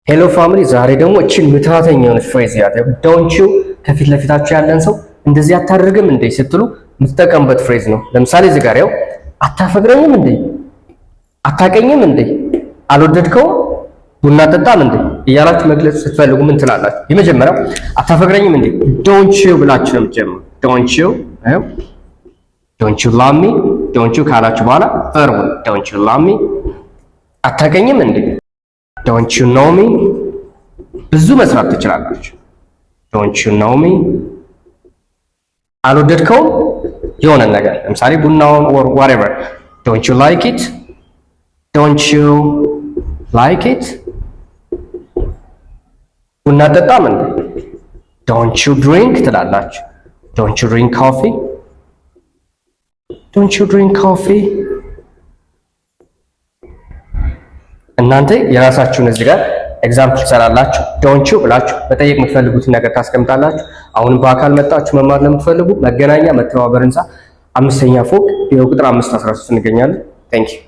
ሄሎ ፋሚሊ ዛሬ ደግሞ እቺን ምትሃተኛ የሆነች ፍሬዝ ያት ዶንት ዩ ከፊት ለፊታችሁ ያለን ሰው እንደዚህ አታደርግም እንዴ ስትሉ የምትጠቀምበት ፍሬዝ ነው። ለምሳሌ እዚህ ጋር ያው አታፈቅረኝም እንዴ፣ አታቀኝም እንዴ፣ አልወደድከው፣ ቡና ጠጣም እንዴ እያላችሁ መግለጽ ስትፈልጉ ምን ትላላችሁ? የመጀመሪያው አታፈቅረኝም እንዴ ዶንት ዩ ብላችሁ ነው የምትጀምሩ። ዶንት ዩ ላቭ ሚ፣ ዶንት ዩ ካላችሁ በኋላ ቨርቡ ዶንት ዩ ላቭ ሚ። አታቀኝም እንዴ ዶንት ዩ ኖው ሚ፣ ብዙ መስራት ትችላላችሁ። ዶንት ዩ ኖው ሚ። አልወደድከውም የሆነ ነገር ለምሳሌ ቡናውን or whatever don't you like it, don't you like it። ቡና ጠጣም እንዴ don't you drink ትላላችሁ። don't you drink coffee፣ don't you drink coffee። እናንተ የራሳችሁን እዚህ ጋር ኤግዛምፕል ትሰራላችሁ። ዶንት ዩ ብላችሁ መጠየቅ የምትፈልጉትን ነገር ታስቀምጣላችሁ። አሁን በአካል መጣችሁ መማር ለምትፈልጉ መገናኛ መተባበር ህንፃ 5ኛ ፎቅ ቁጥር 513 እንገኛለን። ቴንክ ዩ